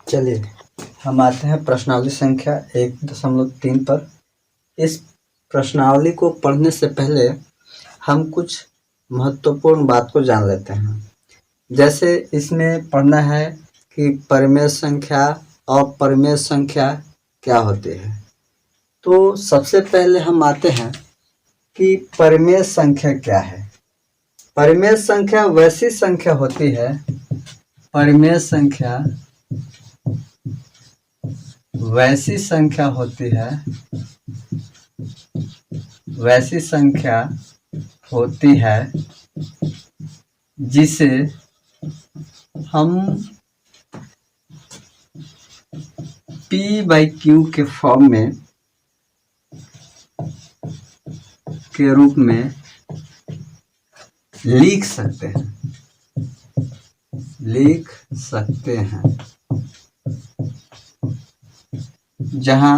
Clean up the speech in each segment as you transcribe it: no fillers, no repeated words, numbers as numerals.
चलिए हम आते हैं प्रश्नावली संख्या 1.3 पर। इस प्रश्नावली को पढ़ने से पहले हम कुछ महत्वपूर्ण बात को जान लेते हैं। जैसे इसमें पढ़ना है कि परिमेय संख्या और परिमेय संख्या क्या होती है। तो सबसे पहले हम आते हैं कि परिमेय संख्या क्या है। परिमेय संख्या वैसी संख्या होती है, परिमेय संख्या वैसी संख्या होती है, वैसी संख्या होती है जिसे हम P/Q के फॉर्म में के रूप में लिख सकते हैं, जहां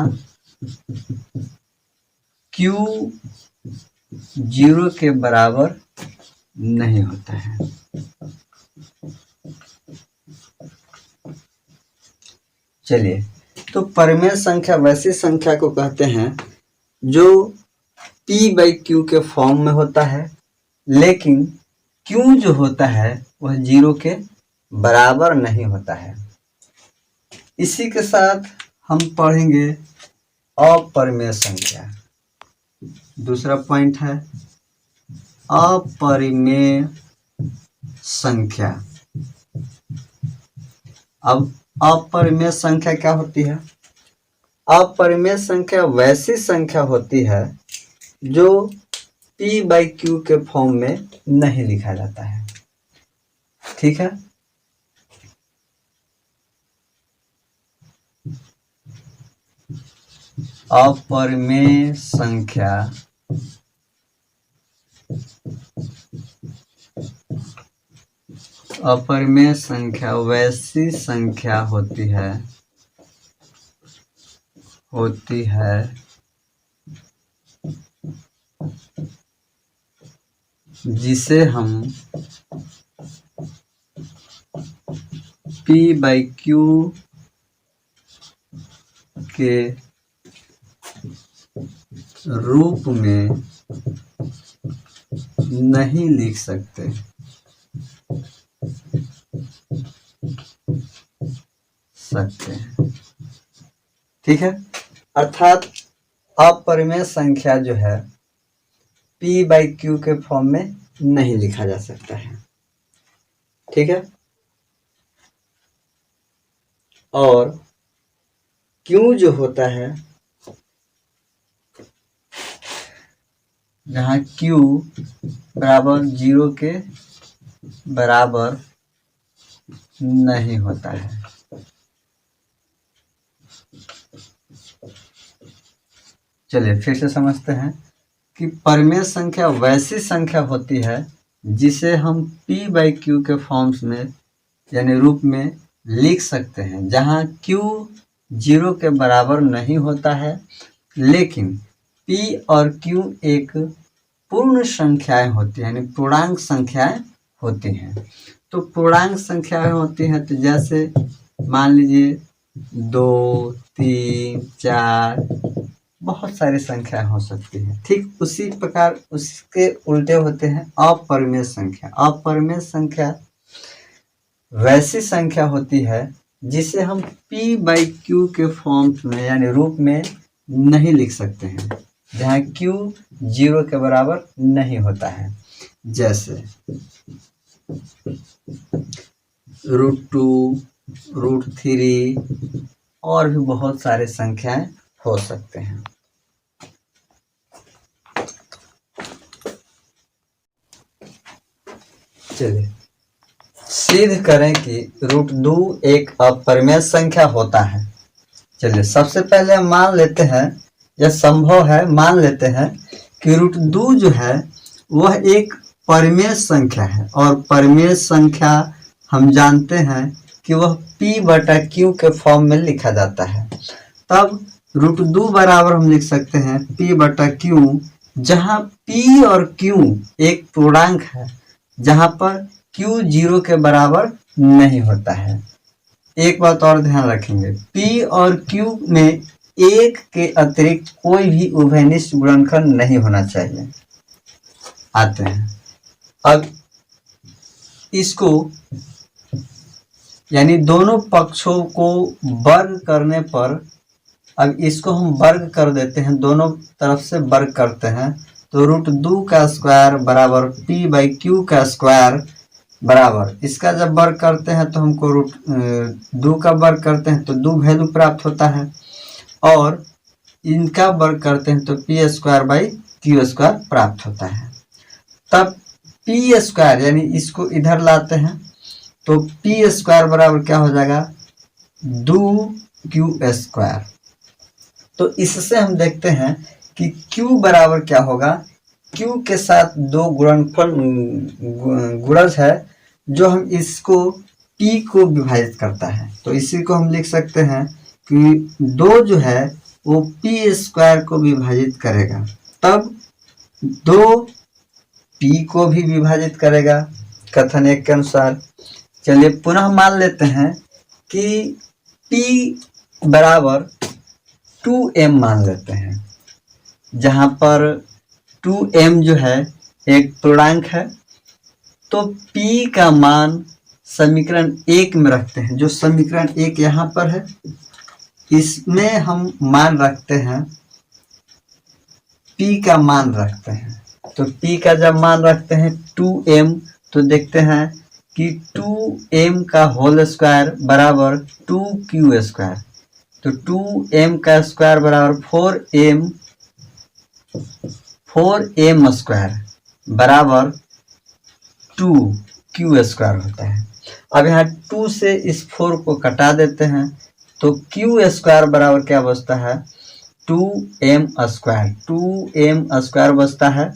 Q 0 के बराबर नहीं होता है। चलिए, तो परिमेय संख्या वैसी संख्या को कहते हैं जो P/Q के फॉर्म में होता है, लेकिन Q जो होता है वह 0 के बराबर नहीं होता है। इसी के साथ हम पढ़ेंगे अपरिमेय संख्या। दूसरा पॉइंट है अपरिमेय संख्या। अब अपरिमेय संख्या क्या होती है? अपरिमेय संख्या वैसी संख्या होती है जो P/Q के फॉर्म में नहीं लिखा जाता है। ठीक है, अपरिमेय संख्या वैसी संख्या होती है जिसे हम P/Q के रूप में नहीं लिख सकते। ठीक है, अर्थात अपरिमेय संख्या जो है P/Q के फॉर्म में नहीं लिखा जा सकता है। ठीक है, और Q जो होता है, जहाँ Q बराबर 0 के बराबर नहीं होता है। चलिए फिर से समझते हैं कि परिमेय संख्या वैसी संख्या होती है जिसे हम P/Q के फॉर्म्स में यानी रूप में लिख सकते हैं, जहाँ Q 0 के बराबर नहीं होता है, लेकिन P और Q एक पूर्ण संख्याएं होती हैं, यानी पूर्णांक संख्याएं होती हैं। तो पूर्णांक संख्याएं होती हैं, तो जैसे मान लीजिए 2, 3, 4, बहुत सारी संख्याएं हो सकती हैं। ठीक उसी प्रकार उसके उल्टे होते हैं अपरिमेय संख्या। अपरिमेय संख्या वैसी संख्या होती है जिसे हम P/Q के फॉर्म में यानी रूप में नहीं लिख सकते हैं, जहाँ Q 0 के बराबर नहीं होता है। जैसे √2, √3 और भी बहुत सारे संख्याएं हो सकते हैं। चलिए सिद्ध करें कि √2 एक अपरिमेय संख्या होता है। चलिए सबसे पहले हम मान लेते हैं, यह संभव है, मान लेते हैं कि √2 जो है वह एक परिमेय संख्या है, और परिमेय संख्या हम जानते हैं कि वह P/Q के फॉर्म में लिखा जाता है। तब √2 बराबर हम लिख सकते हैं P/Q, जहाँ P और Q एक पूर्णांक है, जहाँ पर Q 0 के बराबर नहीं होता है। एक बात और ध्यान रखेंगे, P और Q में एक के अतिरिक्त कोई भी उभयनिष्ठ गुणनखंड नहीं होना चाहिए। आते हैं अब इसको, यानी दोनों पक्षों को वर्ग करने पर, अब इसको हम वर्ग कर देते हैं, दोनों तरफ से वर्ग करते हैं, तो √2 का स्क्वायर बराबर P/Q का स्क्वायर बराबर, इसका जब वर्ग करते हैं तो हमको √2 का वर्ग करते हैं तो 2 वैल्यू प्राप्त होता है, और इनका वर्ग करते हैं तो P²/Q² प्राप्त होता है। तब P² यानी इसको इधर लाते हैं तो P² बराबर क्या हो जाएगा, 2Q²। तो इससे हम देखते हैं कि Q बराबर क्या होगा, Q के साथ दो गुणज है जो हम इसको P को विभाजित करता है, तो इसी को हम लिख सकते हैं कि 2 जो है वो P² को विभाजित करेगा, तब 2 P को भी विभाजित करेगा कथन 1 के अनुसार। चलिए पुनः मान लेते हैं कि P बराबर 2m मान लेते हैं, जहां पर 2m जो है एक पूर्णांक है, तो P का मान समीकरण 1 में रखते हैं, जो समीकरण 1 यहाँ पर है, इसमें हम मान रखते हैं, P का मान रखते हैं। तो P का जब मान रखते हैं 2m, तो देखते हैं कि 2m का होल स्क्वायर बराबर 2Q², तो 2m का स्क्वायर बराबर 4m² बराबर 2Q² होता है। अब यहाँ 2 से इस 4 को कटा देते हैं, तो Q² बराबर क्या बचता है, 2m² बचता है।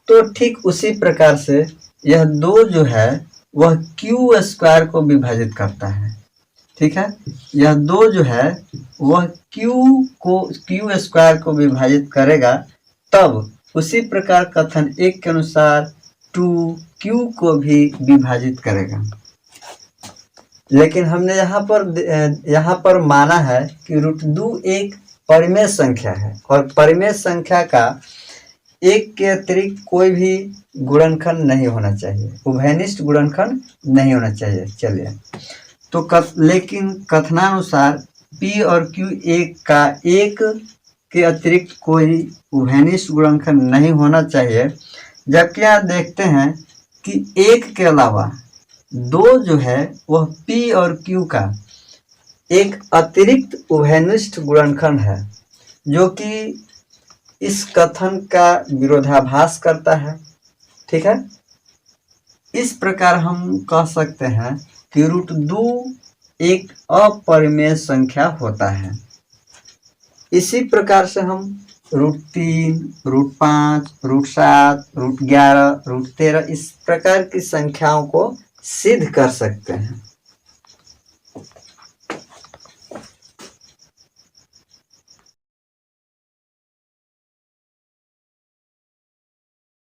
तो ठीक उसी प्रकार से यह 2 जो है वह Q² को विभाजित करता है, ठीक है, यह 2 जो है वह Q² को विभाजित करेगा, तब उसी प्रकार कथन 1 के अनुसार 2Q को भी विभाजित करेगा। लेकिन हमने यहाँ पर माना है कि √2 एक परिमेय संख्या है, और परिमेय संख्या का एक के अतिरिक्त कोई भी गुणनखंड नहीं होना चाहिए, उभयनिष्ठ गुणनखंड नहीं होना चाहिए। चलिए तो लेकिन कथनानुसार P और Q एक के अतिरिक्त कोई उभयनिष्ठ गुणनखंड नहीं होना चाहिए, जबकि यहाँ देखते हैं कि एक के अलावा 2 जो है वह P और Q का एक अतिरिक्त उभयनिष्ठ गुणनखंड है, जो कि इस कथन का विरोधाभास करता है, ठीक है। इस प्रकार हम कह सकते हैं कि √2 एक अपरिमेय संख्या होता है। इसी प्रकार से हम √3, √5, √7, √11, √13 इस प्रकार की संख्याओं को सिद्ध कर सकते हैं।